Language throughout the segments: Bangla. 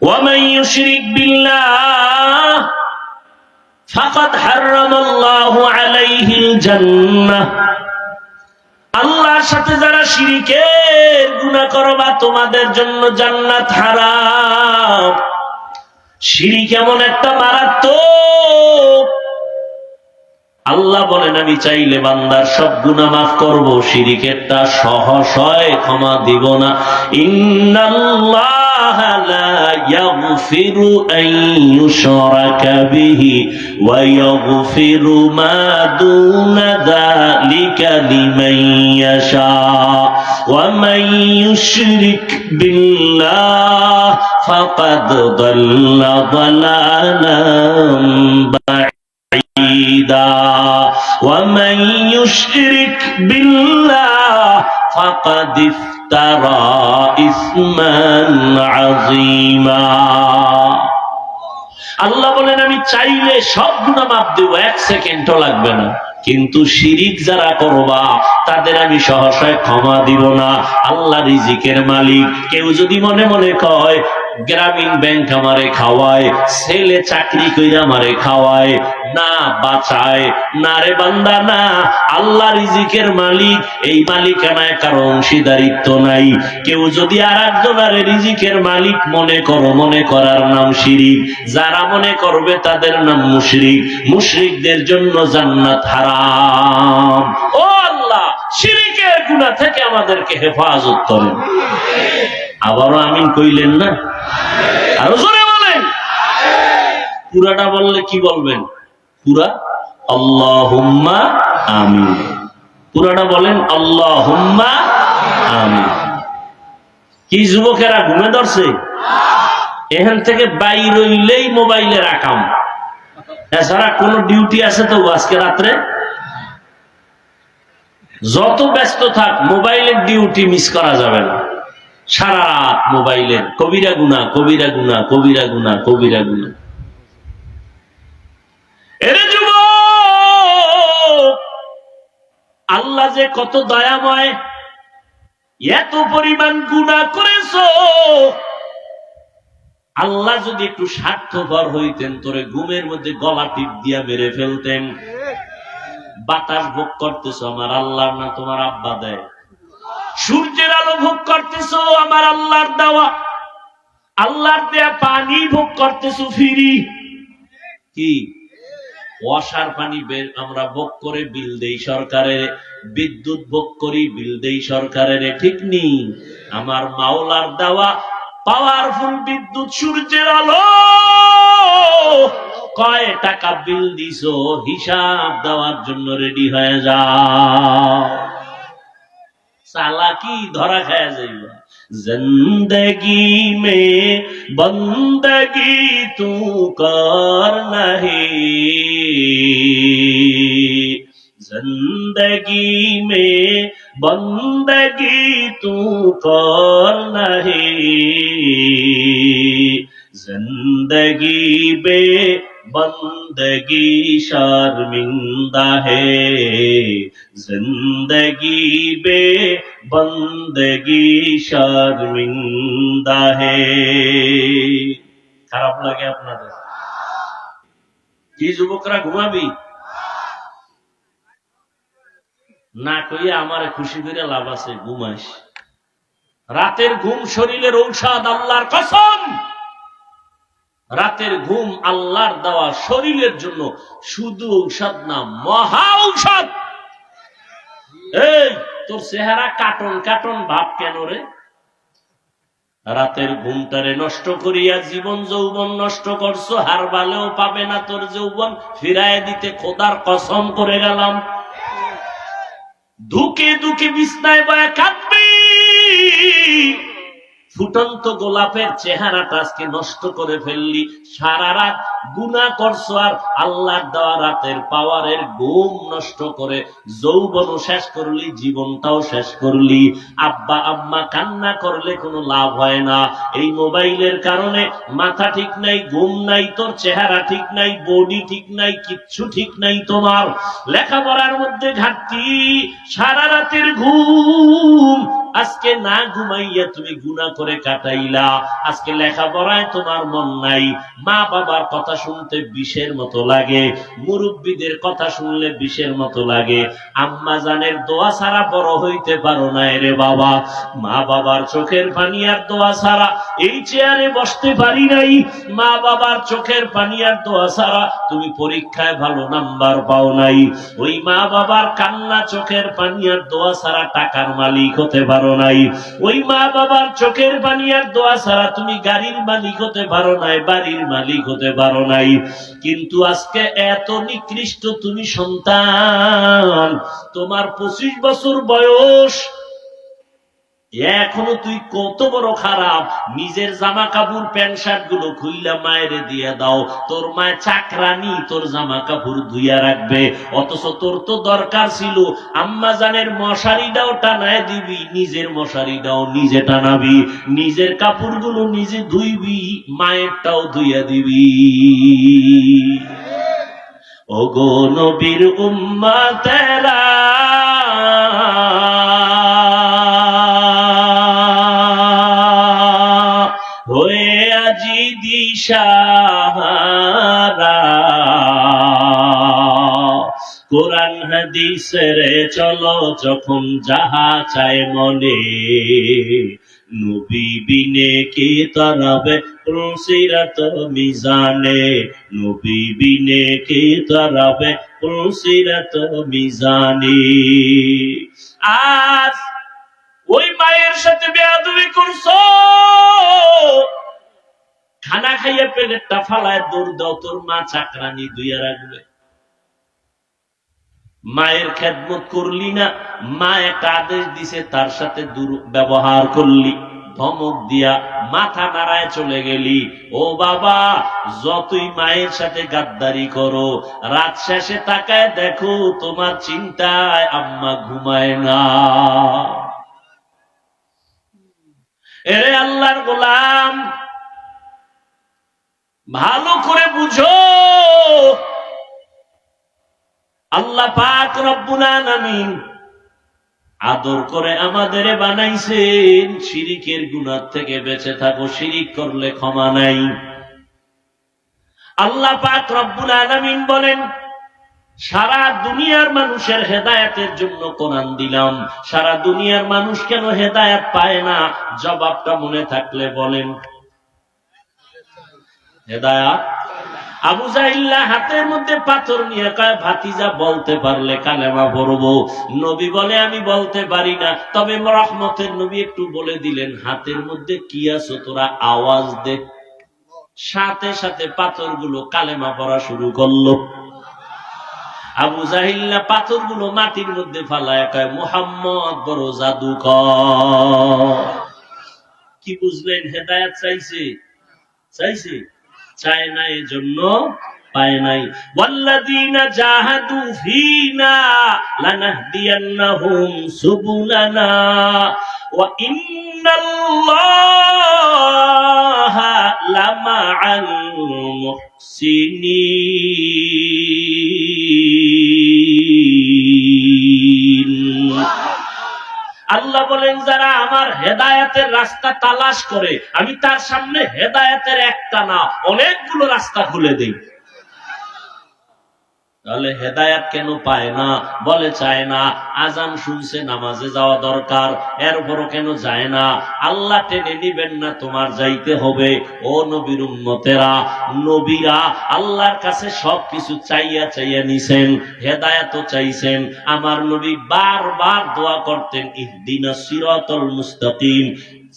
ومن يشرك بالله فقد حرم الله عليه الجنة আল্লাহর সাথে যারা শিরকের গুনাহ করবা তোমাদের জন্য জান্নাত হারাম। শিরক এমন একটা মারাত্মক, আল্লাহ বলেন আমি চাইলে বান্দার সব গুনাহ মাফ করব, শিরকেরটা সহসয় ক্ষমা দিব না। ইন্নাল্লাহা লা ইয়াগফিরু আন ইউশরাকা বিহি ওয়া ইয়াগফিরু মা দুনা যালিকা লিমান ইয়াশা ওয়া মান ইউশরিক বিল্লাহ ফাকাদ দাল্লা দালালান ومن يشرك بالله فقد افترى إثما عظيما আল্লাহ বলেন আমি চাইলে সব গুনাহ মাফ দেব, এক সেকেন্ডও লাগবে না, কিন্তু শিরিক যারা করবা তাদের আমি সহসায় ক্ষমা দিব না। আল্লাহ রিজিকের মালিক। কেউ যদি মনে মনে কয় গ্রামীণ ব্যাংক আমারে খাওয়ায়, ছেলে চাকরি কইরা আমারে খাওয়ায়, না বাঁচায়, না রে বান্দা না, আল্লাহ রিজিকের মালিক, এই মালিকানায় কারো অংশীদারিত্ব নাই। কেউ যদি আর একজনের রিজিকের মালিক মনে করো, মনে করার নাম শিরিক। যারা মনে করবে তাদের নাম মুশরিক। মুশরিকদের জন্য জান্নাত হারাম। ও আল্লাহ, শিরিকের গুনাহ থেকে আমাদেরকে হেফাজত করেন। আবারও আমিন কইলেন না? আরো জোরে বলেন। পুরাটা বললে কি বলবেন? পুরা আল্লাহুম্মা আমিন। পুরাটা বলেন আল্লাহুম্মা আমিন। কি যুবকেরা ঘুমে ধরছে? এখান থেকে বাইর হইলেই মোবাইলের আকাম, এছাড়া কোন ডিউটি আছে তো আজকে রাত্রে? যত ব্যস্ত থাক, মোবাইলের ডিউটি মিস করা যাবে না। সারা রাত মোবাইলের কবিরা গুনাহ, কবিরা গুনাহ, কবিরা গুনাহ, কবিরা গুনাহ। এরে যুবক, আল্লাহ যে কত দয়াময়, এত পরিমাণ গুনাহ করেছো। আল্লাহ যদি একটু স্বার্থপর হইতেন, তোরে ঘুমের মধ্যে গলা টিপ দিয়া মেরে ফেলতেন। বাতাস ভোগ করতেছো, আমার আল্লাহর না তোমার আব্বা দেয়। সূর্যের আলো ভোগ করতেছো, আমার আল্লাহর দেওয়া। আল্লাহর দেয়া পানি ভোগ করতেছো ফ্রি। কি ওয়াসার পানি আমরা ভোগ করে বিল দেই সরকারের, বিদ্যুৎ ভোগ করি বিল দেই সরকারের, ঠিক নেই? আমার মাওলার দেওয়া পাওয়ারফুল বিদ্যুৎ, সূর্যের আলো, কয় টাকা বিল দিছো হিসাব দেওয়ার জন্য রেডি হয়ে যাও। চালাকি ধরা খায়া যাইবা। জিন্দগি মে বন্দগি তু কর নাহি, জিন্দগি মে বন্দগি তু কর নাহি, জিন্দগি বে बंदगी शर्मिंदा है, जिंदगी बे बंदगी शर्मिंदा है। খারাপ লাগে আপনাদের? কি যুবকরা ঘুমাবি না কইয়া আমারে খুশি করে লাভ আছে? ঘুমাইস। রাতের ঘুম শরীরের ঔষধ, আল্লাহর কসম। রাতের ঘুম আল্লাহর দেওয়া শরীরের জন্য শুধু ঔষধ না, মহা ঔষধ। এই তোর চেহারা কাটন কাটন ভাব কেন রে? রাতের ঘুমটারে নষ্ট করিয়া জীবন যৌবন নষ্ট করছো। হার বালেও পাবে না তোর যৌবন ফিরায় দিতে, খোদার কসম করে গেলাম। ধুকে ধুকে বিছনায় বয়া কাঁদবি। ফুটন্ত গোলাপের চেহারাটা আজকে নষ্ট করে ফেললি। সারা রাত গুনাহ করছো, আর আল্লাহর দেওয়া রাতের পাওয়ারের ঘুম নষ্ট করে যৌবনও শেষ করলি, জীবনটাও শেষ করলি। আব্বা আম্মা কান্না করলে কোনো লাভ হয় না। এই মোবাইলের কারণে মাথা ঠিক নাই, ঘুম নাই, তোর চেহারা ঠিক নাই, বডি ঠিক নাই, কিচ্ছু ঠিক নাই তোমার। লেখাপড়ার মধ্যে ঘাটতি, সারা রাতের ঘুম, আজকে না ঘুমাইয়া তুমি গুনাহ করে কাটাইলা, আজকে লেখাপড়ায় তোমার মন নাই, মা বাবার কথা শুনতে বিষের মতো লাগে, মুরব্বীদের কথা শুনলে বিষের মতো লাগে, আম্মা জানের দোয়া ছাড়া বড় হইতে পারো না রে বাবা, মা বাবার চোখের পানি আর দোয়া ছাড়া এই চেয়ারে বসতে পারি নাই, মা বাবার চোখের পানি আর দোয়া ছাড়া তুমি পরীক্ষায় ভালো নাম্বার পাও নাই, ওই মা বাবার কান্না চোখের পানি আর দোয়া ছাড়া টাকার মালিক হতে পারো নাই, ওই মা বাবার চোখের পানি আর দোয়া ছাড়া তুমি গাড়ির মালিক হতে পারো নাই, বাড়ির মালিক হতে পারো নাই। কিন্তু আজকে এত নিকৃষ্ট তুমি সন্তান, তোমার 25 বছর বয়স, এখনো তুই কত বড় খারাপ, নিজের জামা কাপড় প্যান্ট শার্ট গুলো খুইলা মায়েরে দিয়ে দাও, তোর মায়ের চাকরানি তোর জামা কাপড় ধুইয়া রাখবে, অথচ তোর তো দরকার ছিল আম্মা জানের মশারিটাও টানায় দিবি, নিজের মশারিটাও নিজে টানাবি, নিজের কাপড় গুলো নিজে ধুইবি, মায়েরটাও ধুইয়া দিবি। ওগো নবীর উম্মতেরা, হয়ে আজি দিশাহারা, কোরআন হাদিসের চলো যখন যাহা চায় মনে, নবী বিনে কে তরাবে পুলসিরাত মিজানে, নবী বিনে কে তরাবে পুলসিরাত মিজানে। আজ ওই মায়ের সাথে বেয়াদবি করছো, খানা খাইয়ে প্লেটটা ফালায় দৌড় দাও, তোর মা চাকরানি ধুইয়া রাখবে। মায়ের খেদমত করলি না, মা একটা আদেশ দিছে তার সাথে দুর্ব্যবহার করলি, ধমক দিয়া মাথা নাড়ায় চলে গেলি। ও বাবা, যতই মায়ের সাথে গাদ্দারি করো, রাত শেষে তাকায় দেখো তোমার চিন্তায় আম্মা ঘুমায় না। এরে আল্লাহর গোলাম, ভালো করে বুঝো, আল্লাহ পাক রব্বুল আলামিন আদর করে আমাদের বানাইছেন, শিরিকের গুনাহ থেকে বেঁচে থাকো, শিরিক করলে ক্ষমা নাই। আল্লাহ পাক রব্বুল আলামিন বলেন, সারা দুনিয়ার মানুষের হেদায়েতের জন্য কোরআন দিলাম, সারা দুনিয়ার মানুষ কেন হেদায়েত পায় না? জবাবটা মনে থাকলে বলেন। হেদায়েত, আবু জাহিল হাতের মধ্যে পাথর নিয়ে কয়, ভাতিজা বলতে পারলে কালেমা পড়বো। নবী বলে, আমি বলতে পারি না, তবে রহমতের নবী একটু বলে দিলেন, হাতের মধ্যে কি আছে তোরা আওয়াজ দে। সাথে সাথে পাথরগুলো কালেমা পড়া শুরু করলো। আবু জাহিল পাথরগুলো মাটির মধ্যে ফালায় কয়, মুহাম্মদ বড় জাদুকর। কি বুঝলেন? হেদায়েত চাইছে, চাইছে, চায় না, এজন্য পায় নাই। ওয়াল্লাযীনা জাহাদু ফীনা লানাহদিয়ান্নাহুম সুবুলানা ওয়া ইন্নাল্লাহা লামাআল মুহসিনিন। আল্লাহ বলেন, যারা আমার হেদায়েতের রাস্তা তালাশ করে, আমি তার সামনে হেদায়েতের একটা না অনেকগুলো রাস্তা খুলে দেই। তাহলে হেদায়েত কেন পায় না? বলে চায় না। আজান শুনছে, নামাজে যাওয়া দরকার, এরপরও কেন যায় না? আল্লাহ টেনে নিবেন না, তোমার যাইতে হবে। ও নবীর উম্মতেরা, নবীরা আল্লাহর কাছে সবকিছু চাইয়া চাইয়া নিছেন, হেদায়েতও চাইছেন। আমার নবী বারবার দোয়া করতেন, ইহদিনাস সিরাতাল মুস্তাকিম,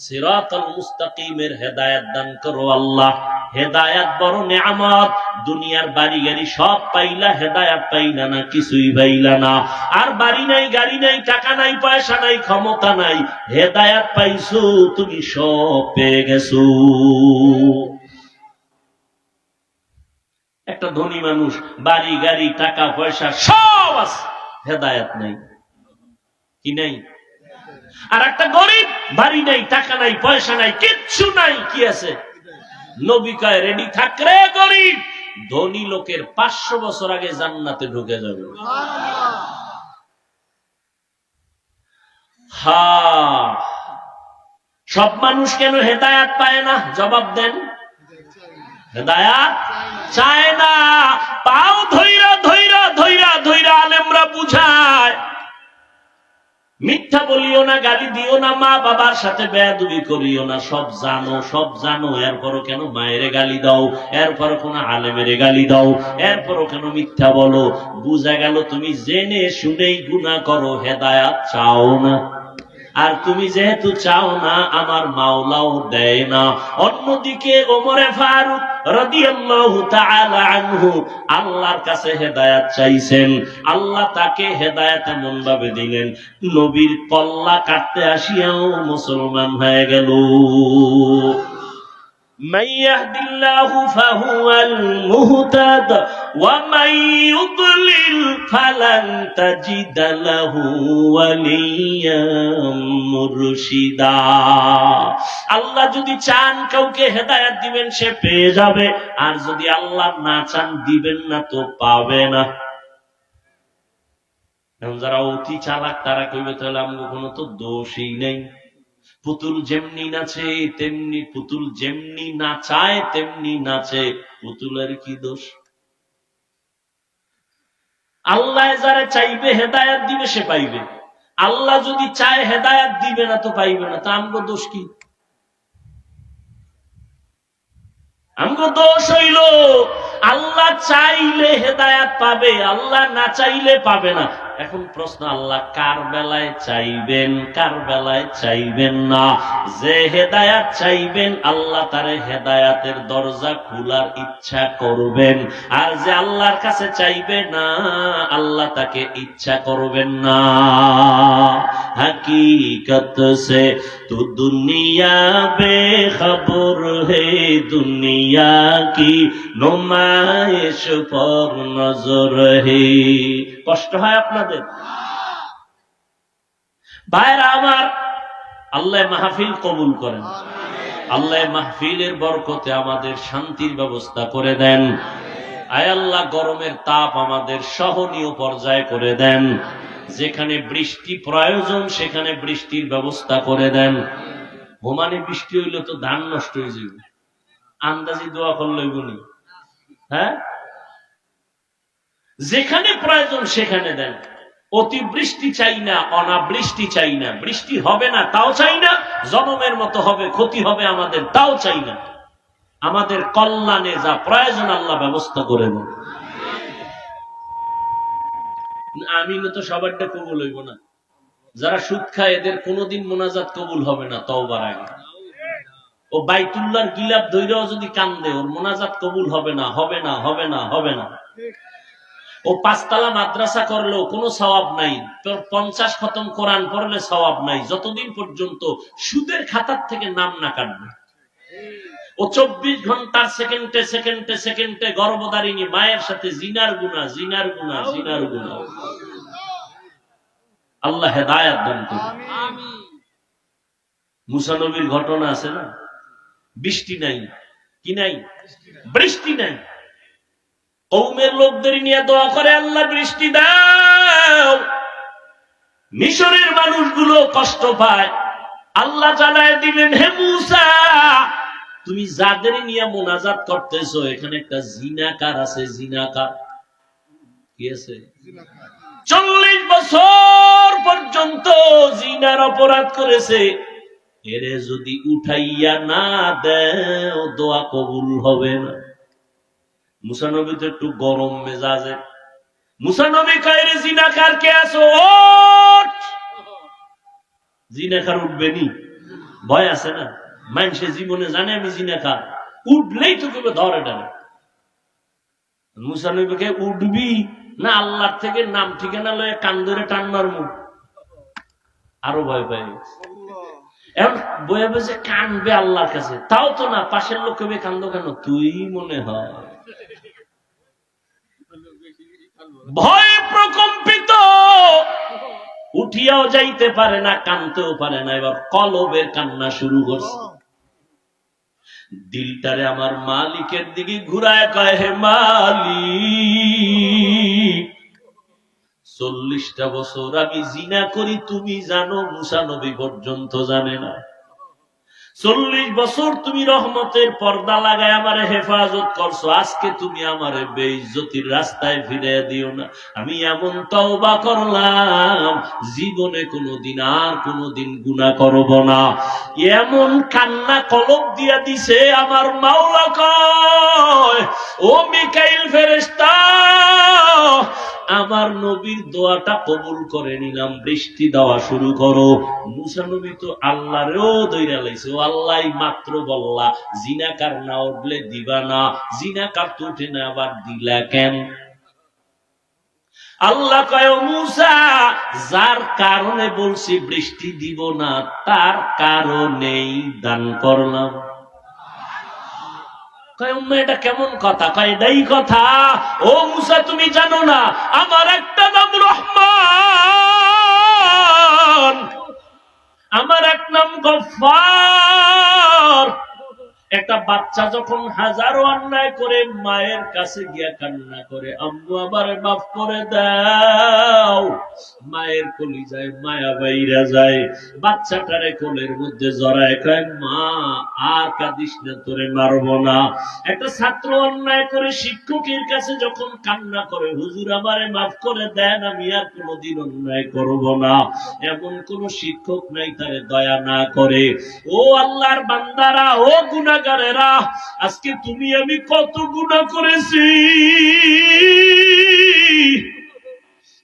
সিরাতাল মুস্তাকিমের হেদায়েত দান করো আল্লাহ। হেদায়েত বড় নিয়ামত, দুনিয়ার বাড়ি গাড়ি সব পাইলা, হেদায়েত পাইলা না, কিছুই পাইলা না। আর বাড়ি নাই, গাড়ি নাই, টাকা নাই, পয়সা নাই, ক্ষমতা নাই, হেদায়েত পাইছো, তুমি সব পেয়ে গেছো। একটা ধনী মানুষ, বাড়ি গাড়ি টাকা পয়সা সব আছে, হেদায়েত নাই। কি নাই? আর একটা গরিব, বাড়ি নাই, টাকা নাই, পয়সা নাই, কিচ্ছু নাই, কি আছে? নবী কয়, রেডি থাক রে গরিব, ধনী লোকের 500 বছর আগে জান্নাতে ঢুকে যাবে। সব মানুষ কেন হেদায়াত পায় না? জবাব দেন। হেদায়াত চায় না। পাও ধৈরা ধৈরা ধৈরা ধৈরা আলেমরা বুঝায়, মিথ্যা বলিও না, গালি দিও না, মা বাবার সাথে বেয়াদবি করিও না, সব জানো সব জানো, এরপরও কেন মায়েরে গালি দাও, এরপরও কোন আলেমেরে গালি দাও, এরপরও কেন মিথ্যা বলো? বুঝা গেল তুমি জেনে শুনেই গুনাহ করো, হেদায়াত চাও না। আর তুমি যেহেতু চাও না, আমার মাওলাও দেয় না। অন্যদিকে ওমরে ফারুক রাদিয়াল্লাহু তাআলা আনহু আল্লাহর কাছে হেদায়েত চাইছেন, আল্লাহ তাকে হেদায়েত এমন ভাবে দিলেন, নবীর কল্লা কাটতে আসিয়াও মুসলমান হয়ে গেল। من يهد الله فهو المهتد ومن يضلل فلن تجد له وليا مرشدا। আল্লাহ যদি চান কাউকে হেদায়েত দিবেন, সে পেয়ে যাবে, আর যদি আল্লাহ না চান দিবেন না, তো পাবে না। এখন যারা অতি চালাক তারা কইবে তাহলে আমার কোনো তো দোষই নেই, পুতুল যেমনি নাচে তেমনি, পুতুল যেমনি নাচায় তেমনি নাচে, পুতুলের কি দোষ? আল্লাহ যারা চাইবে হেদায়াত দিবে সে পাইবে, আল্লাহ যদি চায় হেদায়াত দিবে না তো পাইবে না, তা আমগো দোষ কি? আমগো দোষ হইল আল্লাহ চাইলে হেদায়াত পাবে, আল্লাহ না চাইলে পাবে না। এখন প্রশ্ন, আল্লাহ কার বেলায় চাইবেন, কার বেলায় চাইবেন না? যে হেদায়াত চাইবেন আল্লাহ তারে হেদায়াতের দরজা খোলার ইচ্ছা করবেন, আর যে আল্লাহর কাছে চাইবে না আল্লাহ তাকে ইচ্ছা করবেন না। হकीकत से तू दुनिया बेखबर है, दुनिया की नुमाइश पर नजर है। কষ্ট হয় আপনাদের ভাইরা আমার? আল্লাহ মাহফিল কবুল করেন, আল্লাহ মাহফিলের বরকতে আমাদের শান্তির ব্যবস্থা করে দেন। আয় আল্লাহ গরমের তাপ আমাদের সহনীয় পর্যায়ে করে দেন, যেখানে বৃষ্টি প্রয়োজন সেখানে বৃষ্টির ব্যবস্থা করে দেন। ওমানে বৃষ্টি হইলে তো ধান নষ্ট হয়ে যাবে, আন্দাজি দোয়া করলে গুনি। হ্যাঁ, যেখানে প্রয়োজন সেখানে দেন। অতিবৃষ্টি চাই না, অনাবৃষ্টি চাই না, বৃষ্টি হবে না তাও চাই না, জনমের মতো হবে ক্ষতি হবে আমাদের তাও চাই না। আমাদের কল্যাণে যা প্রয়োজন আল্লাহ ব্যবস্থা করে দেন। আমিন তো সবারটা কবুল হইব না। যারা সুদ খায় এদের কোনোদিন মোনাজাত কবুল হবে না তওবার আগে। ও বাইতুল্লাহর গিলাপ ধইরাও যদি কান্দে, ওর মোনাজাত কবুল হবে না, হবে না, হবে না, হবে না। ও পাঁচতলা মাদ্রাসা করলেও কোনো সওয়াব নাই, 50 খতম কোরআন পড়লে সওয়াব নাই, যতদিন পর্যন্ত সুদের খাতার থেকে নাম না কাটবে। ও 24 ঘন্টার সেকেন্ডে সেকেন্ডে সেকেন্ডে গর্ভধারিণী মায়ের সাথে জিনার গুনাহ, জিনার গুনাহ, জিনার গুনাহ। আল্লাহ হেদায়েত দান করুন। আমিন। মুসা নবীর ঘটনা আছে না, বৃষ্টি নাই, কি নাই? বৃষ্টি নাই। কওমের লোকদের নিয়ে দোয়া করে, আল্লাহ বৃষ্টি দাও। মিশরের মানুষগুলো কষ্ট পায়, আল্লাহ জানায় দিলেন, হে মুসা তুমি যাদের নিয়ে মোনাজাত করতেছো এখানে একটা জিনাকার আছে। জিনাকার কি আছে? 40 বছর পর্যন্ত জিনার অপরাধ করেছে, এরে যদি উঠাইয়া না দেও দোয়া কবুল হবে না। মুসা নবী তো একটু গরম মেজাজে। মুসা নবী কয়, রে জিনাকার কে আছো, ওঠ। জিনাকার উঠবে নি? ভয় আছে না? মানুষের জীবনে জানে আমি জিনাকার, উঠলেই তো কেউ ধরে ডানে। মুসা নবীকে উঠবি না আল্লাহর থেকে নাম ঠিকানা লয়ে কান ধরে টান মারমু? আরো ভয় পাই। এখন বয়ে বসে কানবে আল্লাহর কাছে, তাও তো না। পাশের লোক কবে কান্দো কেন? তুই মনে হয় ভয় প্রকম্পিত, উঠিয়াও যাইতে পারে না, কানতেও পারে না। এবার কলবের কান্না শুরু করছে। দিলটারে আমার মালিকের দিকে ঘুরায় কয়, হে মালিক 40টা বছর আমি জিনা করি, তুমি জানো, মুসা নবী পর্যন্ত জানে না। 40 বছর তুমি রহমতের পর্দা লাগায় আমারে হেফাজত করছো, আজকে তুমি আমারে বেইজ্জতির রাস্তায় ফিরে দিও না। আমি এমন তওবা করলাম, জীবনে কোনোদিন আর কোনোদিন গুনাহ করব না। এমন কান্না কলব দিয়া দিছে আমার মাওলা। কয়, ও মিকাইল ফেরেশতা, আমার নবীর দোয়াটা কবুল করে নিলাম, বৃষ্টি দেওয়া শুরু করো। মুসা নবী তো আল্লাহরেও দইরা লাইছে, ও আল্লাহ মাত্র বললা জিনাকার না উঠলে দিবা না, জিনাকার তো উঠে না, আবার দিলা কেন? আল্লাহ কয়, মুসা, যার কারণে বলছি বৃষ্টি দিব না, তার কারণেই দান করলাম। এটা কেমন কথা? কয় এটাই কথা। ও মুসা, তুমি জানো না আমার একটা নাম রহমান, আমার এক নাম গফফার। একটা বাচ্চা যখন হাজারো অন্যায় করে মায়ের কাছে গিয়া কান্না করে, আম্মু আমারে মাফ করে দাও, মায়ের কলিজায় মায়া বাইরা যায়, বাচ্চাটারে কোলের মধ্যে জড়ায় কয়, মা আর কাঁদিস না, তোরে মারবো না। একটা ছাত্র অন্যায় করে শিক্ষকের কাছে যখন কান্না করে, হুজুর আমারে মাফ করে দেন, আমি আর কোনোদিন অন্যায় করব না, এমন কোন শিক্ষক নাই তারে দয়া না করে। ও আল্লাহর বান্দারা, ও গুনাহগারেরা, আজকে তুমি আমি কত গুনাহ করেছি,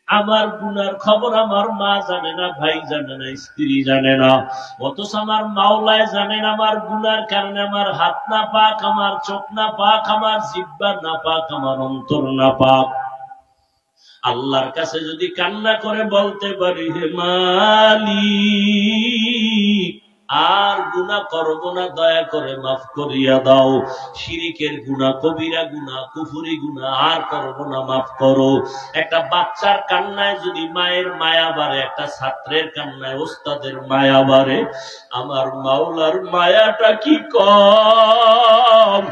আমার গুনার খবর আমার মা জানে না, ভাই জানে না, স্ত্রী জানে না, অথচ আমার মাওলায় জানেন আমার গুনার কারণে আমার হাত না পাক, আমার চোখ না পাক, আমার জিহ্বা না পাক, আমার অন্তর না পাক। আল্লাহর কাছে যদি কান্না করে বলতে পারি, হে মালিক, আর গুনাহ করব না, দয়া করে মাফ করিয়া দাও, শিরিকের গুনাহ, কবিরা গুনাহ, কুফরি গুনাহ আর করব না, মাফ করো। একটা বাচ্চার কান্নায় যদি মায়ের মায়া বাড়ে, একটা ছাত্রের কান্নায় ওস্তাদের মায়া বাড়ে, আমার মাওলার মায়াটা কি কম?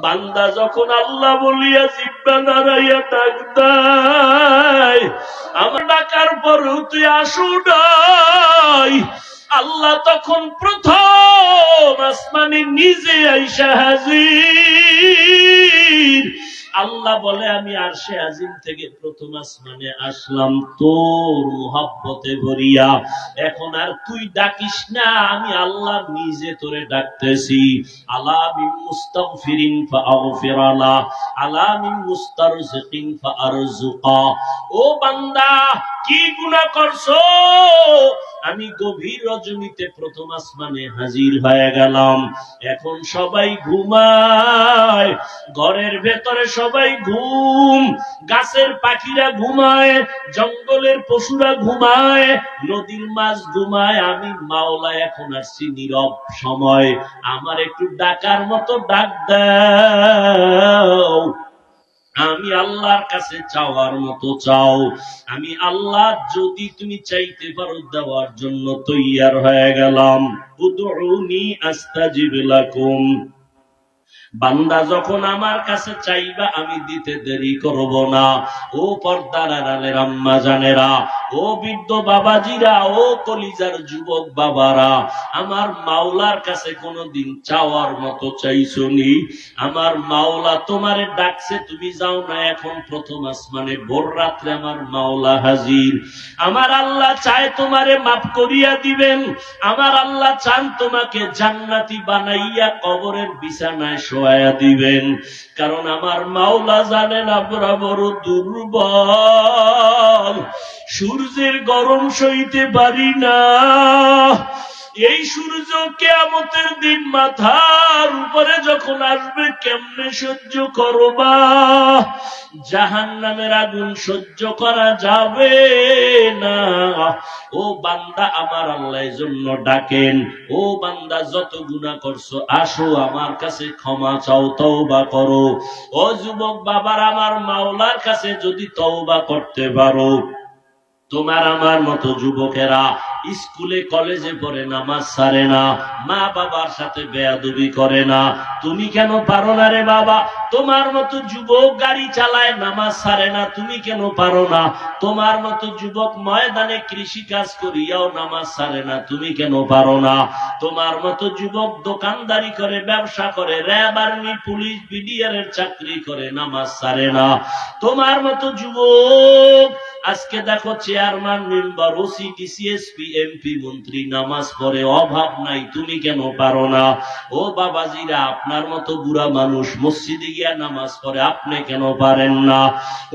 বান্দা যখন আল্লাহ বলিয়া জিহ্বা নাড়াইয়া ডাক দেয়, আমার ডাকার পরও তুই আসু নাই, আল্লাহ তখন প্রথম আসমানে নিজে আইসা হাজির। আল্লাহ বলে, আমি আরশে আজিম থেকে প্রথম আসমানে আসলাম তোর মুহাব্বতে ভরিয়া, এখন আর তুই ডাকিস না, আমি আল্লাহ নিজে তোরে ডাকতেছি। আলা মিন মুস্তাগফিরিন ফাআগফির লা, আলা মিন মুস্তারজিকিন ফাআরযুকা। ও বান্দা, কি গুনাহ করছো? আমি গভীর রজনীতে প্রথম আসমানে হাজির হয়ে গেলাম, এখন সবাই ঘুমায়, ঘরের ভেতরে সবাই ঘুম, গাছের পাখিরা ঘুমায়, জঙ্গলের পশুরা ঘুমায়, নদীর মাছ ঘুমায়, আমি মাওলা এখন আসছি নীরব সময়, আমার একটু ডাকার মতো ডাক দাও। আমি আল্লাহর কাছে চাওয়ার মতো চাও, আমি আল্লাহ যদি তুমি চাইতে পারো দেওয়ার জন্য তৈয়ার হয়ে গেলাম। উদউনি আস্তাজিব লাকুম। বান্দা যখন আমার কাছে চাইবা আমি দিতে দেরি করব না। ও পর্দার আড়ালের আম্মা জানেরা, ও বৃদ্ধ বাবাজিরা, ও কলিজার যুবক বাবারা, আমার মাওলার কাছে কোনোদিন চাওয়ার মতো চাইছনি? আমার মাওলা তোমারে ডাকছে, তুমি যাও না, এখন প্রথম আসমানে ভোর রাত্রে আমার মাওলা হাজির। আমার আল্লাহ চায় তোমারে মাফ করিয়া দিবেন, আমার আল্লাহ চান তোমাকে জান্নাতি বানাইয়া কবরের বিছানায় শোয়া দিবেন, কারণ আমার মাওলা জানেন আমরা বড় দুর্বল, সূর্যের গরম সইতে পারি না। এই সূর্য কিয়ামতের দিন মাথার উপরে যখন আসবে কেমনে সহ্য করবা? জাহান্নামের আগুন সহ্য করা যাবে না। ও বান্দা, আমার আল্লাহর জন্য ডাকেন, ও বান্দা যত গুনাহ করছো আসো আমার কাছে ক্ষমা চাও, তওবা করো। ও যুবক বাবার, আমার মাওলার কাছে যদি তওবা করতে পারো, তোমার আমার মতো যুবকেরা স্কুলে কলেজে পড়ে নামাজ ছাড়ে না, মা বাবার সাথে বেয়াদবি করে না, তুমি কেন পারো না রে বাবা? তোমার মতো যুবক গাড়ি চালায় নামাজ ছাড়ে না, তুমি কেন পারো না? তোমার মতো যুবক ময়দানে কৃষি কাজ করিয়াও নামাজ ছাড়ে না, তুমি কেন পারো না? তোমার মতো যুবক দোকানদারি করে, ব্যবসা করে, র্যাব আর্মি পুলিশ বিডিআর এর চাকরি করে, নামাজ ছাড়ে না। তোমার মতো যুবক আজকে দেখো chairman, member, OC, DC SP, MP, মন্ত্রী নামাজ পড়ে, অভাব নাই, তুমি কেন পারো না? ও বাবাজিরা, আপনার মতো বুড়া মানুষ মসজিদে গিয়া নামাজ পড়ে, আপনি কেন পারেন না?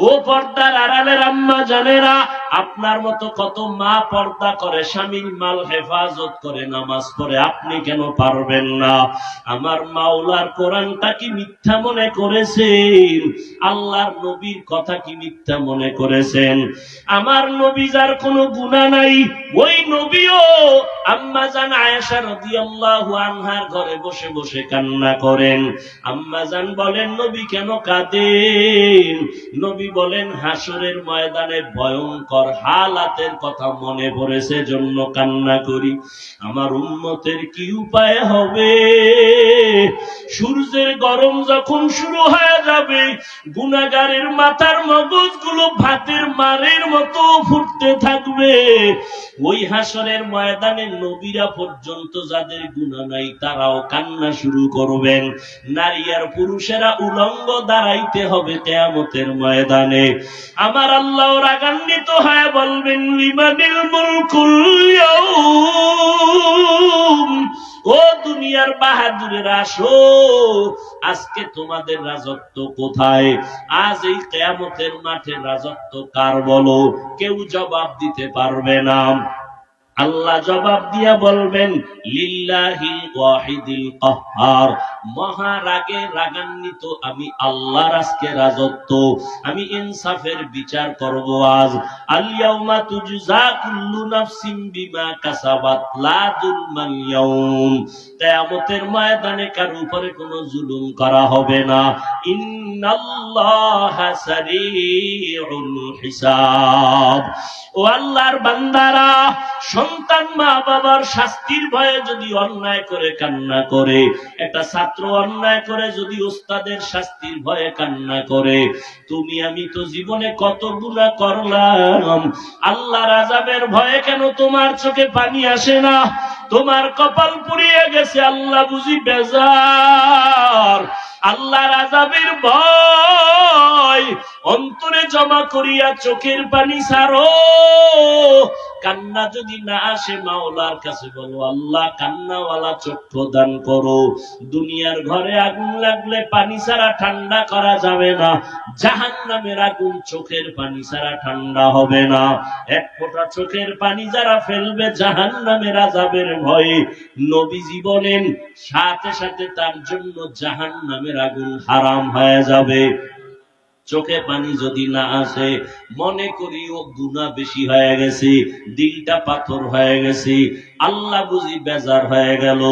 ও পর্দার আড়ালের আম্মা জানেরা, আপনার মতো কত মা পর্দা করে, স্বামীর মাল হেফাজত করে, নামাজ পড়ে, আপনি কেন পারবেন না? আমার মাওলার কোরআনটা কি মিথ্যা মনে করেছেন? আল্লাহর নবীর কথা কি মিথ্যা মনে করেছেন? আমার নবী যার কোনো গুনাহ নাই, ওই নবীও আম্মা জান আয়েশা রাদিয়াল্লাহু আনহার ঘরে বসে বসে কান্না করেন। আম্মা জান বলেন, নবী কেন কাঁদেন? নবী বলেন, হাসরের ময়দানে ভয়ঙ্কর হালাতের কথা মনে পড়েছে, জন্য কান্না করি। আমার উম্মতের কি উপায় হবে? সূর্যের গরম যখন শুরু হয়ে যাবে, গুনাহগারের মাথার মগজগুলো ভাতের মারের মতো ফুটতে থাকবে। ওই হাসরের ময়দানে নবীরা পর্যন্ত যাদের গুনাহ নাই তারাও কান্না শুরু করবেন। নারী আর পুরুষেরা উলঙ্গ দাঁড়াইতে হবে কিয়ামতের ময়দানে। আমার আল্লাহ রাগান্বিত হয়ে বলবেন, লিমানিল মুলকুল ইয়াউম, ও দুনিয়ার বাহাদুরেরা আসো, আজকে তোমাদের রাজত্ব কোথায়? আজ এই কিয়ামতের মাঠে রাজত্ব কার বলো? কেউ জবাব দিতে পারবে না। আল্লাহ জবাব দিয়া বলবেন, লিল্লাহিল ওয়াহিদিল কাহ্হার, মহারাগে রাগান্বিত আমি আল্লাহর আজকে রাজত্ব, আমি ইনসাফের বিচার করব আজ। আল ইয়াউমা তুজজা কুল্লু নাফসিন বিমা কাসাবাত লা যুলমাল ইয়াউম, কিয়ামতের ময়দানে কারো উপরে কোনো জুলুম করা হবে না। ইন্নাল্লাহা সারিউল হিসাব। ও আল্লাহর বান্দারা, সন্তান মা বাবার শাস্তির ভয়ে যদি অন্যায় করে কান্না করে, একটা ছাত্র অন্যায় করে যদি ওস্তাদের শাস্তির ভয়ে কান্না করে, তুমি আমি তো জীবনে কত গুনাহ করলাম, আল্লাহর আযাবের ভয়ে কেন তোমার চোখে পানি আসে না? তোমার কপাল পুড়িয়ে গেছে, আল্লাহ বুঝি বেজার। আল্লাহর আযাবের ভয় অন্তরে জমা করিয়া চোখের পানি ছাড়ো। কান্না যদি না আসে, মাওলার কাছে বলো, আল্লাহ কান্নাওয়ালা চক্ষু দান করো। দুনিয়ার ঘরে আগুন লাগলে পানি ছাড়া ঠান্ডা করা যাবে না, জাহান্নামের আগুন চোখের পানি ছাড়া ঠান্ডা হবে না। এক ফোঁটা চোখের পানি যারা ফেলবে জাহান্নামের আযাবের ভয়ে, নবীজি বলেন সাথে সাথে তার জন্য জাহান্নামের আগুন হারাম হয়ে যাবে। চোখে পানি যদি না আসে, মনে করি ও গুনাহ বেশি হয়ে গেছে, দিলটা পাথর হয়ে গেছে, আল্লাহ বুঝি বেজার হয়ে গেল।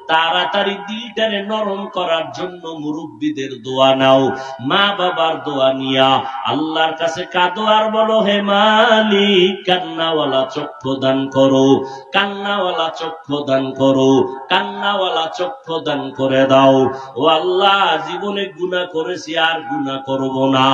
তাড়াতাড়ি দিলটারে নরম করার জন্য মুরব্বীদের দোয়া নাও, মা বাবার দোয়া নিয়া আল্লাহর কাছে কাঁদো আর বলো, হে মালিক, কান্নাওয়ালা চক্ষু দান করো, কান্নাওয়ালা চক্ষু দান করো, কান্নাওয়ালা চক্ষু দান করে দাও। ও আল্লাহ, জীবনে গুনাহ করেছি, আর গুনাহ করব না,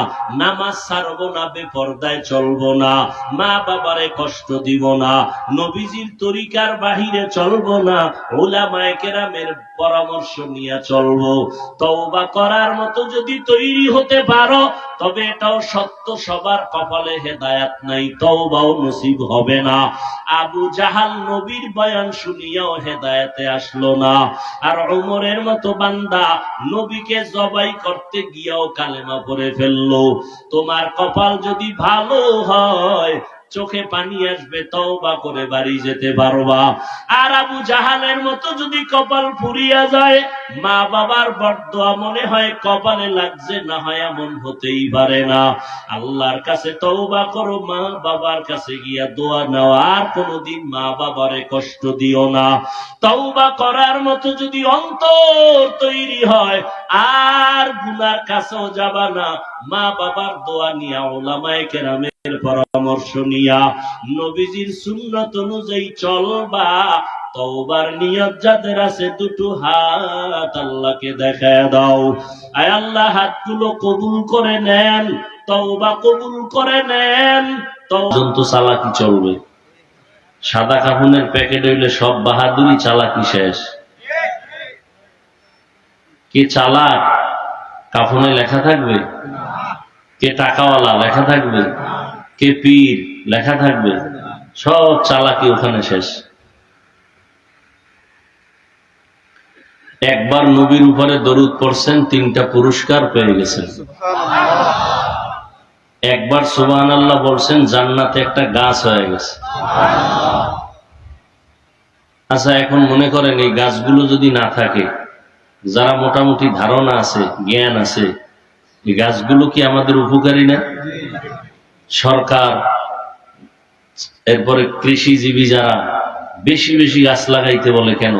নামাজ ছাড়বো না, বেপরদায় চলবো না, মা বাবারে কষ্ট দিব না, নবীজির তরিকার বাহিরে চলবো না, উলামায়ে কেরামের পরামর্শ নিয়ে চলবো। তওবা করার মতো যদি তৈরি হতে পারো, তবে এটাও সত্য, সবার কপালে হেদায়াত নাই, তওবাও নসিব হবে না। আবু জাহাল নবীর বয়ান শুনিয়াও হেদায়েতে আসলো না, আর ওমরের মতো বান্দা নবীকে জবাই করতে গিয়াও কালেমা পড়ে ফেললো। তোমার কপাল যদি ভালো হয়, চোখে পানি আসবে, তওবা করে বাড়ি যেতে পারবা। আর আবু জাহালের মতো যদি কপাল পুড়িয়া যায়, মা বাবার বরদোয়া মনে হয় কপালে লাগছে, না হয় এমন হতেই পারে না। আল্লাহর কাছে তওবা করো, মা বাবার কাছে গিয়া দোয়া নাও, আর কোনোদিন মা বাবারে কষ্ট দিও না। তওবা করার মতো যদি অন্তর তৈরি হয়, আর গুনার কাছেও যাবা না। মা বাবার দোয়া নিয়া, উলামায়ে কেরামের পরামর্শ নিয়া, নবীজির সুন্নাত অনুযায়ী চলবা। তওবার নিয়ত যাদের আছে, দুটো হাত আল্লাহকে দেখায় দাও। আয় আল্লাহ, হাতগুলো কবুল করে নেন, তওবা কবুল করে নেন। তো চালাকি চলবে। সাদা কাফনের প্যাকেট হইলে সব বাহাদুরি, চালাকি শেষ। কে চালাক কাফনে লেখা থাকবে? কে টাকাওয়ালা লেখা থাকবে? কে পীর লেখা থাকবে? সব চালাকি ওখানে শেষ। একবার নবীর উপরে দরুদ পড়ছেন, 3টা পুরস্কার পেয়ে গেছেন। একবার সুবহানাল্লাহ বলছেন, জান্নাতে একটা গাছ হয়ে গেছে। আচ্ছা, এখন মনে করেন এই গাছগুলো যদি না থাকে, যারা মোটামুটি ধারণা আছে, জ্ঞান আছে, এই গাছগুলো কি আমাদের উপকারী না? সরকার, এরপরে কৃষিজীবী যারা বেশি বেশি গাছ লাগাইতে বলে কেন?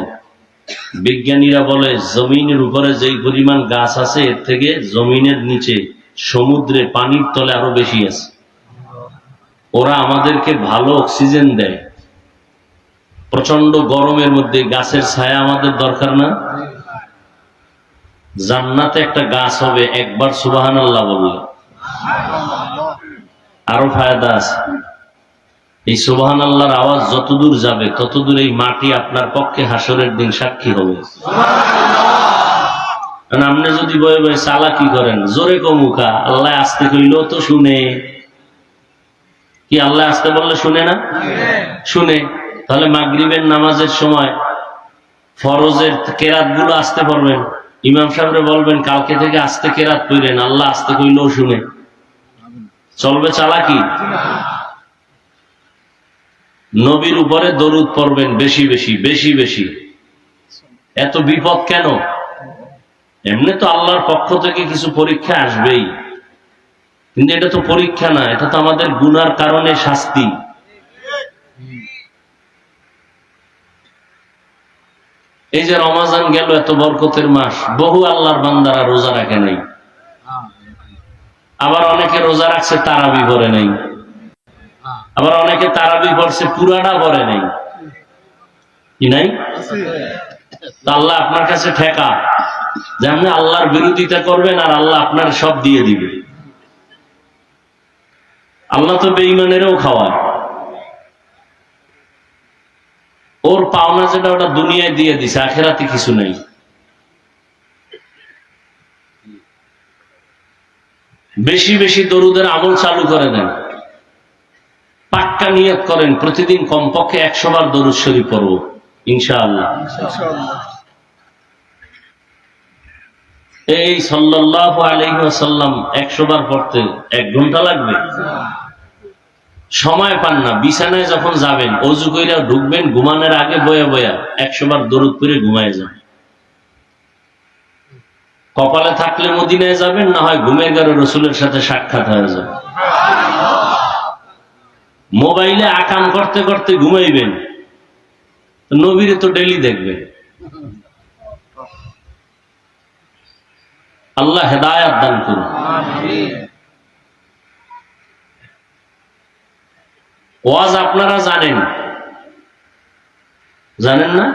বিজ্ঞানীরা বলে জমিনের উপরে যেই পরিমাণ গাছ আছে, এর থেকে জমিনের নিচে সমুদ্রে পানির তলে আরো বেশি আছে। ওরা আমাদেরকে ভালো অক্সিজেন দেয়। প্রচন্ড গরমের মধ্যে গাছের ছায়া আমাদের দরকার না? জান্নাতে একটা গাছ হবে, একবার সুবহানাল্লাহ বললে আরো ফায়দা আছে। এই সুবহানাল্লাহর আওয়াজ যতদূর যাবে, ততদূর এই মাটি আপনার পক্ষে হাসরের দিন সাক্ষী হবে। আপনি যদি বয়ে বয়ে চালাকি করেন, জোরে কমুকা, আল্লাহ আসতে কইলেও তো শুনে। কি আল্লাহ আসতে বললে শুনে না? শুনে। তাহলে মাগরিবের নামাজের সময় ফরজের কেরাত গুলো আসতে পড়বেন, ইমাম সাহেবরে বলবেন কালকে থেকে আস্তে কেরাত পড়েন, আল্লাহ আসতে কইলেও শুনে। চলবে চালাকি? নবীর উপরে দরুদ পড়বেন বেশি বেশি বেশি বেশি। এত বিপদ কেন? এমনি তো আল্লাহর পক্ষ থেকে কিছু পরীক্ষা আসবেই, কিন্তু এটা তো পরীক্ষা না, এটা তো আমাদের গুনার কারণে শাস্তি। এই যে রমাজান গেল, এত বরকতের মাস, বহু আল্লাহর বান্দারা রোজা রাখে নাই। আবার অনেকে রোজা রাখছে তারাবি পড়ে নাই, আবার অনেকে তারাবি পড়ছে পুরাটা পড়ে নাই। কি নাই? আল্লাহ আপনার কাছে ঠেকা যে আপনি আল্লাহর বিরোধিতা করবেন, আর আল্লাহ আপনার সব দিয়ে দিবে। আল্লাহ তো বেঈমানেরও খাওয়ায়। ওর পাওনা যেটা, ওটা দুনিয়ায় দিয়ে দিছে, আখেরাতে কিছু নেই। বেশি বেশি দরুদের আমল চালু করে দেন, পাক্কা নিয়ত করেন প্রতিদিন কমপক্ষে 100 বার দরুদ শরীফ পড়ব ইনশাআল্লাহ। এই সাল্লাল্লাহু আলাইহি ওয়াসাল্লাম 100 বার পড়তে 1 ঘন্টা লাগবে? সময় পান না, বিছানায় যখন যাবেন, অজু কইরা ঢুকবেন, ঘুমানোর আগে বয়া বয়া 100 বার দরুদ পড়ে ঘুমায় যান। কপালে থাকলে মদিনায় যাবেন, না হয় ঘুমের ঘরে রসুলের সাথে সাক্ষাৎ হয়ে যাবে। মোবাইলে আকাম করতে করতে ঘুমাইবেন, নবীরে তো ডেইলি দেখবেন। আল্লাহ হেদায়াত দান করুন। ওয়াজ আপনারা জানেন, জানেন না?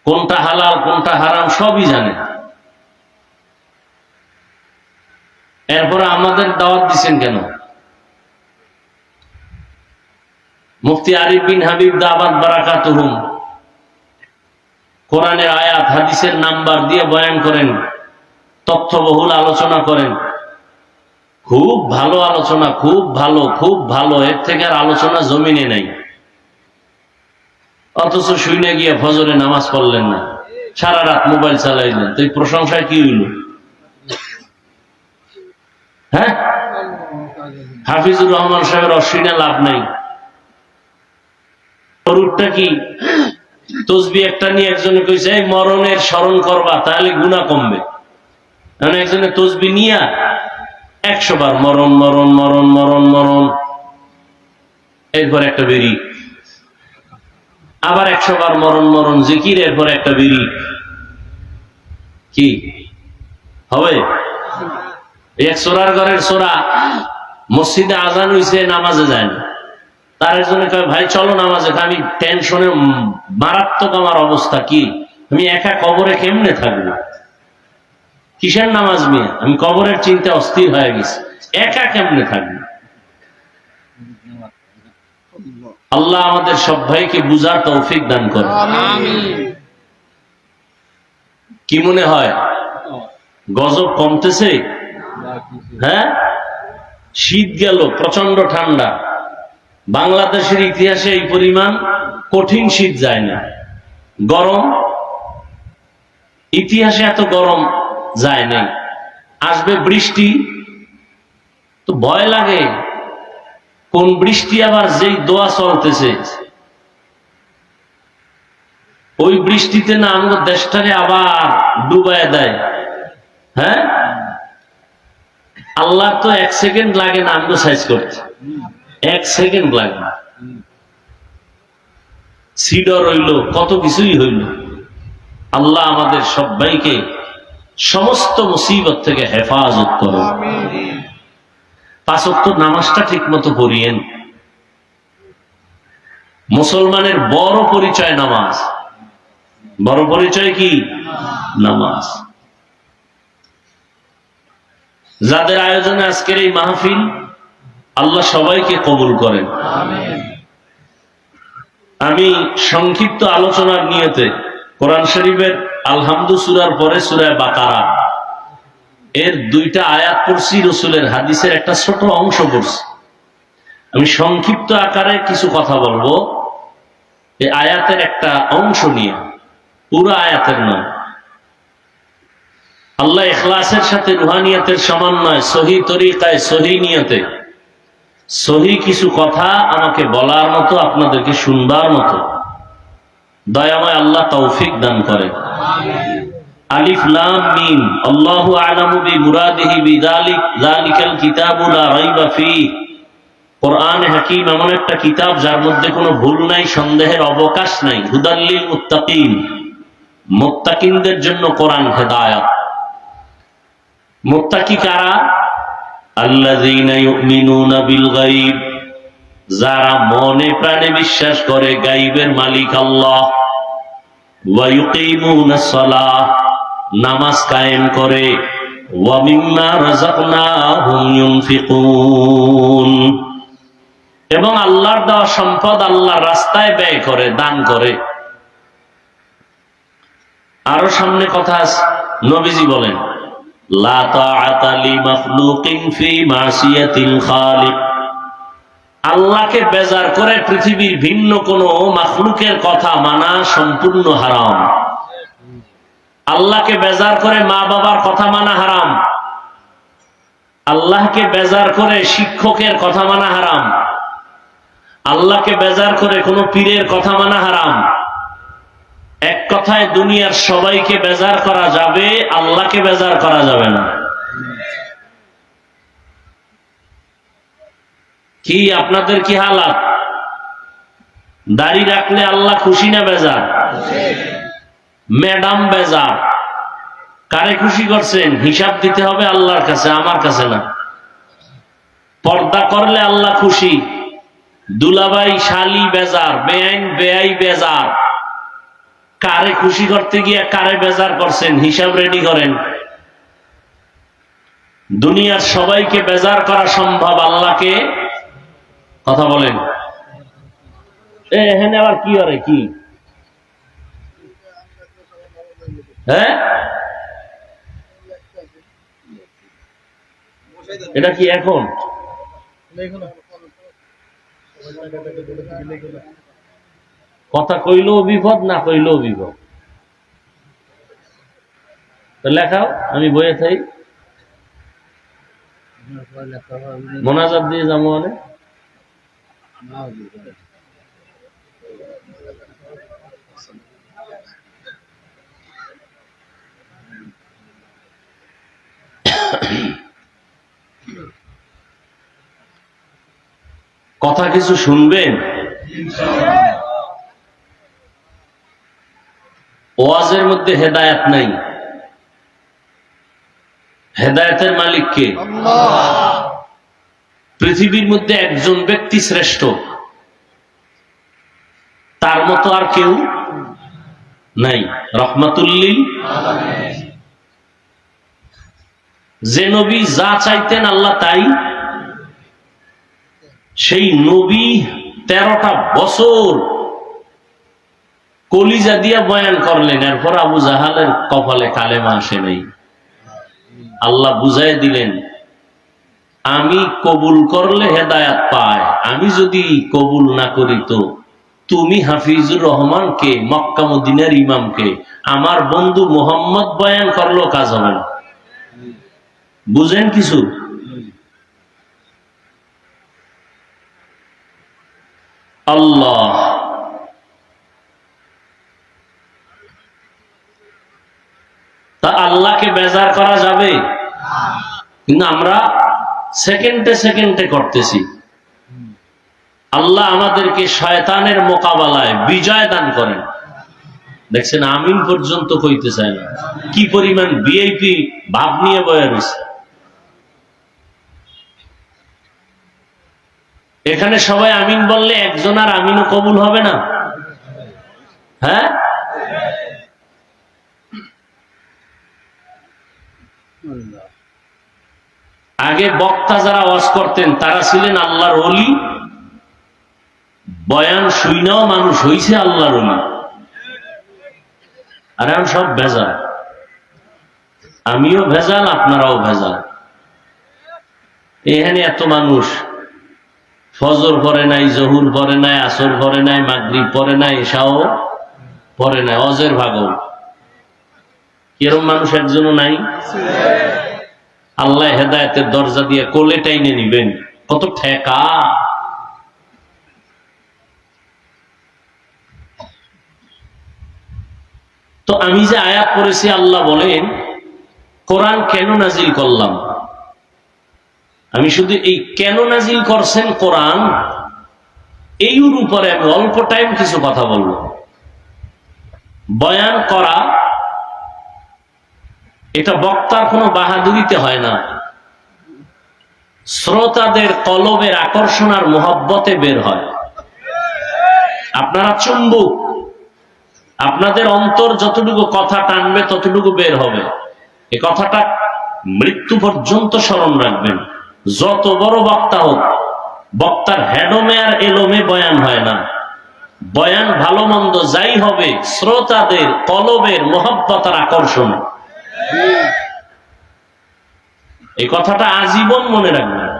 কোনটা হালাল কোনটা হারাম সবই জানেন। এরপরে আমাদের দাওয়াত দিচ্ছেন কেন? মুফতি আরিফ বিন হাবিব দাওয়াত বারাকাতুহুম কোরআনের আয়াত হাদিসের নাম্বার দিয়ে বয়ান করেন, তথ্যবহুল আলোচনা করেন। খুব ভালো আলোচনা, খুব ভালো, খুব ভালো। এর থেকে আর আলোচনা জমিনে নাই। অথচ শুনে গিয়ে ফজরে নামাজ পড়লেন না, সারা রাত মোবাইল চালাইলেন, তো এই প্রশংসায় কি হইল? হ্যাঁ, হাফিজুর রহমান সাহেবের অশ্বিনে লাভ নাই। দরুদটা কি? তসবি একটা নিয়ে একজনে কইছে এই মরণের স্মরণ করবা তাহলে গুনাহ কমবে। মানে একজনে তসবি নিয়া 100 বার মরণ মরণ মরণ মরণ মরণ, এরপর একটা বেরি, আবার 100 বার মরণ মরণ জিকির, এরপর একটা বেরি, কি হবে? এক সোরার ঘরের সোরা, মসজিদে আজান হইছে, নামাজে যায় না। তার একজনে কয় ভাই চলো নামাজে। আমি টেনশনে মারাত্মক আমার অবস্থা, কি আমি একা কবরে কেমনে থাকবো? কিসের নামাজ মিয়া? আমি কবরের চিন্তা অস্থির হয়ে গেছি, একা কেমনে থাকবো? আল্লাহ আমাদের সব ভাইকে বুঝার তৌফিক দান করে। কি মনে হয় গজব কমতেছে? হ্যাঁ, শীত গেল, প্রচন্ড ঠান্ডা। বাংলাদেশের ইতিহাসে এই পরিমাণ কঠিন শীত যায় না। গরম, ইতিহাসে এত গরম যায় নাই। আসবে বৃষ্টি, তো ভয় লাগে কোন বৃষ্টি আবার যেই দোয়া চলতেছে ওই বৃষ্টিতে না আমাদের দেশটারে আবার ডুবায় দেয়। হ্যাঁ, আল্লাহ তো 1 সেকেন্ড লাগে না আমাকে সাইজ করতে, 1 সেকেন্ড লাগে না। সিডর হইল, কত কিছুই হইল। আল্লাহ আমাদের সবাইকে সমস্ত মুসিবত থেকে হেফাজত করো। 5 ওয়াক্ত নামাজটা ঠিক মতো পড়িয়েন। মুসলমানের বড় পরিচয় নামাজ। বড় পরিচয় কি? নামাজ। যাদের আয়োজনে আজকের এই মাহফিল, আল্লাহ সবাইকে কবুল করেন। আমি সংক্ষিপ্ত আলোচনার নিয়তে কোরআন শরীফের আলহামদু সূরার পরে সূরা বাকারা এর 2টা আয়াত পড়ছি, রাসূলের হাদিসের একটা ছোট অংশ পড়ছি। আমি সংক্ষিপ্ত আকারে কিছু কথা বলবো এই আয়াতের একটা অংশ নিয়ে, পুরো আয়াতের নয়। আল্লাহ ইখলাসের সাথে রুহানিয়াতের সমন্বয়, সহি তরিকায়, সহি নিয়তে সহি কিছু কথা আমাকে বলার মতো, আপনাদেরকে শুনবার মতো দয়াময় আল্লাহ তৌফিক দান করে। আলিফ লাম মিম, আল্লাহু আ'লামু বিমুরাদিহি বিযালিক, যালিকাল কিতাবু লা রাইবা ফীহ। কোরআন হাকীম এমন একটা কিতাব যার মধ্যে কোনো ভুল নাই, সন্দেহের অবকাশ নাই। হুদাল লিল মুত্তাকিন, মুত্তাকিনদের জন্য কোরআন হেদায়েত। মুত্তাকি কারা? আল্লাযীনা ইউমিনুনা বিল গায়ব, যারা মনে প্রাণে বিশ্বাস করে গায়বের মালিক আল্লাহ। ওয়া ইউকিমুনাস সালাহ, নামাজ কায়েম করে। ওয়া মিম্মা রাযাকনাহুম ইউনফিকুন, এবং আল্লাহর দেওয়া সম্পদ আল্লাহর রাস্তায় ব্যয় করে, দান করে। আরো সামনে কথা আছে, নবীজি বলেন লা তাআতা লিমাখলুকিন ফি মাসিয়াতিল খালিক। আল্লাহকে বেজার করে পৃথিবীর ভিন্ন কোন মাখলুকের কথা মানা সম্পূর্ণ হারাম। আল্লাহকে বেজার করে মা বাবার কথা মানা হারাম। আল্লাহকে বেজার করে শিক্ষকের কথা মানা হারাম। আল্লাহকে বেজার করে কোন পীরের কথা মানা হারাম। এক কথায় দুনিয়ার সবাইকে বেজার করা যাবে, আল্লাহকে বেজার করা যাবে না। কি আপনাদের কি হালাত? দাড়ি রাখলে আল্লাহ খুশি না বেজার? ম্যাডাম বেজার। কারে খুশি করছেন হিসাব দিতে হবে আল্লাহর কাছে, আমার কাছে না। পর্দা করলে আল্লাহ খুশি। দুলাভাই শালি বেজার, বেআইন বেআই বেজার। কারে খুশি করতে গিয়ে কারে বেজার করছেন হিসাব রেডি করেন। দুনিয়ার সবাইকে বেজার করা সম্ভব, আল্লাহকে কথা বলেন। এখানে আবার কি করে কি? হ্যাঁ, এটা কি এখন? কথা কইলেও বিপদ, না কইলেও বিপদ। তো লেখাও, আমি বইয়ে থাই, মোনাজাত দিয়ে যাবো। মানে কথা কিছু শুনবেন? ওয়াজের মধ্যে হেদায়েত নাই। হেদায়েতের মালিক কে? আল্লাহ। পৃথিবীর মধ্যে একজন ব্যক্তি শ্রেষ্ঠ, তার মতো আর কেউ নাই। রহমাতুল্লিল আলামিন। যে নবী যা চাইতেন আল্লাহ তাই, সেই নবী 13টা বছর কলিজা দিয়া বয়ান করলেন, এরপর আবু জাহালের কপালে কালেমা আসে নাই। আল্লাহ বুঝাই দিলেন, আমি কবুল করলে হেদায়াত পায়, আমি যদি কবুল না করি তো তুমি হাফিজুর রহমানকে, মক্কা মদিনার ইমামকে, আমার বন্ধু মোহাম্মদ বয়ান করলেও কাজ হবে না। বুঝেন কিছু? আল্লাহ তা আল্লাহকে বেজার করা যাবে? কিন্তু আমরা সেকেন্ডে সেকেন্ডে করতেছি। আল্লাহ আমাদেরকে শয়তানের মোকাবেলায় বিজয় দান করেন। দেখছেন, আমিন পর্যন্ত কইতে চায় না, কি পরিমাণ ভিআইপি ভাব নিয়ে বয়ে রয়েছে। এখানে সবাই আমিন বললে একজন আর আমিনও কবুল হবে না? হ্যাঁ, আগে বক্তা যারা ওয়াজ করতেন তারা ছিলেন আল্লাহর ওলি, বয়ান শুইনাও মানুষ হইছে আল্লাহর ওলি। আর এখন সব ভেজাল, আমিও ভেজাল, আপনারাও ভেজাল। এখানে এত মানুষ ফজর পড়ে নাই, জহুর পড়ে নাই, আসর পড়ে নাই, মাগরিব পড়ে নাই, এশাও পড়ে নাই, অজের ভাগল। এরকম মানুষ একজনও নাই? আল্লাহ হেদায়েতের দরজা দিয়ে কোলে টাইনে নিবেন, কত ঠেকা। তো আমি যে আয়াত পড়েছি, আল্লাহ বলেন কোরআন কেন নাজিল করলাম। আমি শুধু এই কেন নাজিল করছেন কোরআন, এই উপরে আমি অল্প টাইম কিছু কথা বলবো। বয়ান করা এটা বক্তার কোনো বাহাদুরিতে হয় না, শ্রোতাদের কলবের আকর্ষণ আর মোহব্বতে বের হয়। আপনারা চুম্বক, আপনাদের অন্তর যতটুকু কথা টানবে ততটুকু বের হবে। এই কথাটা মৃত্যু পর্যন্ত স্মরণ রাখবেন। যত বড় বক্তা হোক, বক্তার হেডমে আর এলোমে বয়ান হয় না। বয়ান ভালো মন্দ যাই হবে, শ্রোতাদের কলবের মোহব্বত আর আকর্ষণ। এই কথাটা আজীবন মনে রাখবেন।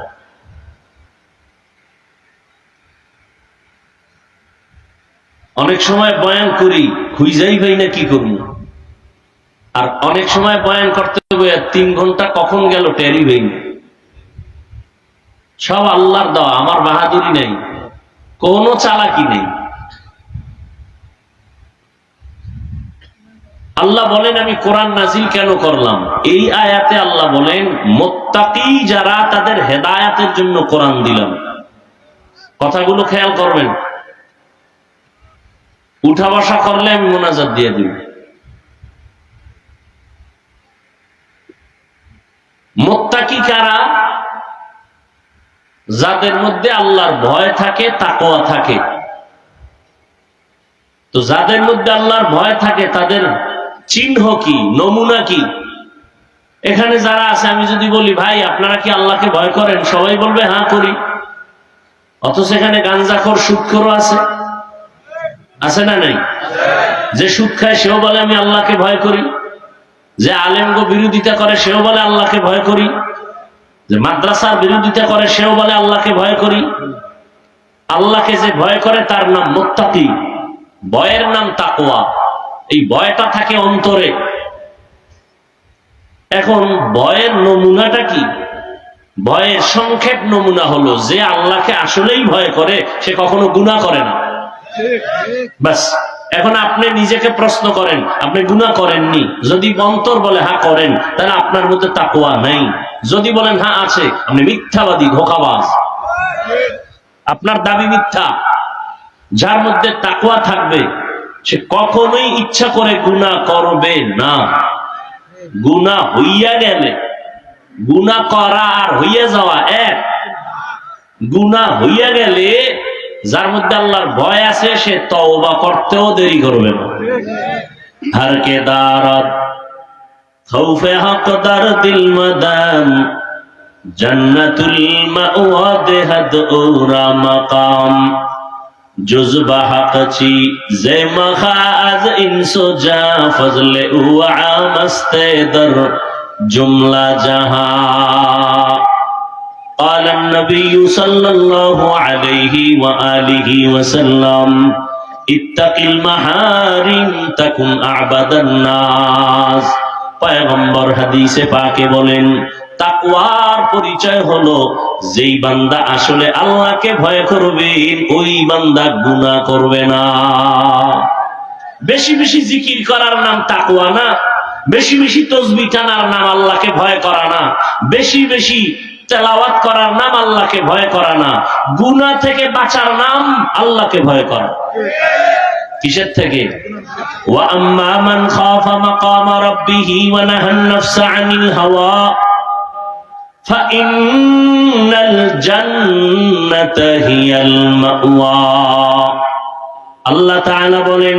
অনেক সময় বয়ান করি, খুঁজাই ভাই না কি করব, আর অনেক সময় বয়ান করতে হবে 3 ঘন্টা কখন গেল টেরি ভাই। সব আল্লাহর দেওয়া, আমার বাহাদুরি নেই, কোনো চালাকি নেই। আল্লাহ বলেন আমি কোরআন নাজিল কেন করলাম। এই আয়াতে আল্লাহ বলেন মুত্তাকি যারা, তাদের হেদায়েতের জন্য কোরআন দিলাম। কথাগুলো খেয়াল করবেন, উঠা বসা করলে আমি মোনাজাত দিয়ে দিব। মুত্তাকি কারা? যাদের মধ্যে আল্লাহর ভয় থাকে, তাকওয়া থাকে। তো যাদের মধ্যে আল্লাহর ভয় থাকে তাদের চিহ্ন কি, নমুনা কি? এখানে যারা আছে, আমি যদি বলি ভাই আপনারা কি আল্লাহকে ভয় করেন, সবাই বলবে হ্যাঁ করি। অথচ এখানে গাঞ্জাখোর, সুদখোরও আছে, আছে না নাই? যে সুদ খায় সেও বলে আমি আল্লাহকে ভয় করি, যে আলেমগো বিরোধিতা করে সেও বলে আল্লাহকে ভয় করি, যে মাদ্রাসার বিরোধিতা করে সেও বলে আল্লাহকে ভয় করি। আল্লাহকে যে ভয় করে তার নাম মুত্তাকি, ভয়ের নাম তাকওয়া। এই ভয়টা থাকে অন্তরে। এখন ভয়ের নমুনাটা কি? ভয়ের সংক্ষেপ নমুনা হলো, যে আল্লাহকে আসলেই ভয় করে সে কখনো গুনাহ করে না। ব্যাস, এখন আপনি নিজেকে প্রশ্ন করেন, আপনি গুনাহ করেননি? যদি অন্তর বলে হ্যাঁ করেন, তাহলে আপনার মধ্যে তাকওয়া নাই। যদি বলেন হ্যাঁ আছে, আপনি মিথ্যাবাদী, ধোঁকাবাজ, আপনার দাবি মিথ্যা। যার মধ্যে তাকওয়া থাকবে সে কখনোই ইচ্ছা করে গুনাহ করবে না। গুনাহ হইয়া গেলে, গুনাহ করা আর হইয়া যাওয়া এক। গুনাহ হইয়া গেলে যার মধ্যে আল্লাহর ভয় আছে সে তওবা করতেও দেরি করবে না। হর কে দারত খৌফে হক দারদিল মাদাম জান্নাতুল মাওয়া দেহদ ওরা মাকাম জুজবা হকচি জে মখাজ ইনসো জা ফজলে উআ মস্তে দর জুমলা জাহান। قال النبي صلى الله عليه وآله وسلم اتق المحارم تكن أعبد الناس। পয়গম্বর হাদিসে পাকে বলেন, তাকওয়ার পরিচয় হলো যেই বান্দা আসলে আল্লাহকে ভয় করবে ওই বান্দা গুনাহ করবে না। বেশি বেশি জিকির করার নাম তাকওয়া না, বেশি বেশি তাসবিহ টানার নাম আল্লাহকে ভয় করা না, বেশি বেশি তেলাওয়াত করার নাম আল্লাহকে ভয় করা না। গুনাহ থেকে বাঁচার নাম আল্লাহকে ভয় করা। কিসের থেকে? ওয়া আম্মা মান খাফা মাকামা রাব্বিহি ওয়া নাহান নাফসা আনিল হাওয়া ফাইন্নাল জান্নাতা হিয়াল মাওয়া। আল্লাহ তাআলা বলেন,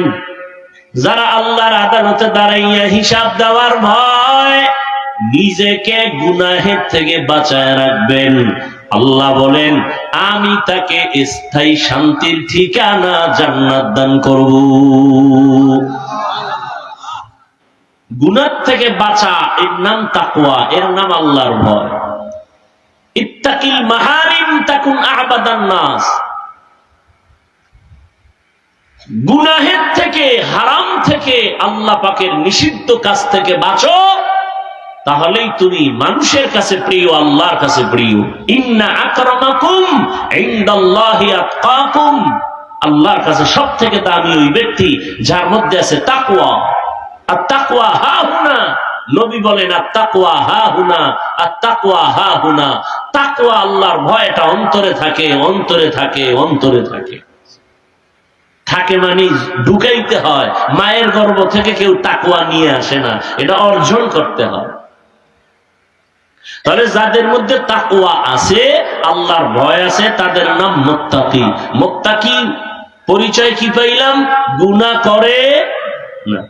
যারা আল্লাহর আদালতে দাঁড়াইয়া হিসাব দেওয়ার ভয় নিজেকে গুনাহের থেকে বাঁচায় রাখবেন, আল্লাহ বলেন আমি তাকে স্থায়ী শান্তির ঠিকানা জান্নাত দান করব। গুনাহ থেকে বাঁচা এর নাম তাকওয়া, এর নাম আল্লাহর ভয়। ইত্তাকিল মাহারিম তাকুন আবাদান নাস। গুনাহের থেকে, হারাম থেকে, আল্লাহ পাকের নিষিদ্ধ কাজ থেকে বাঁচো, তাহলেই তুমি মানুষের কাছে প্রিয়, আল্লাহর কাছে প্রিয়। ইন্না আকরামাকুম ইনদাল্লাহি আতকাকুম। আল্লাহর কাছে সবথেকে দামি ওই ব্যক্তি যার মধ্যে আছে তাকওয়া। আর তাকওয়া হা হুনা, নবী বলেন আর তাকওয়া হা হুনা, আর তাকওয়া হা হুনা। তাকওয়া আল্লাহর ভয়টা অন্তরে থাকে, অন্তরে থাকে, অন্তরে থাকে। থাকে মানে ঢুকাইতে হয়। মায়ের গর্ভ থেকে কেউ তাকওয়া নিয়ে আসে না, এটা অর্জন করতে হয়। তাহলে যাদের মধ্যে তাকওয়া আছে, আল্লাহর ভয় আছে, তাদের নাম মুত্তাকি। মুত্তাকি পরিচয় কি পাইলাম? গুনাহ করে না।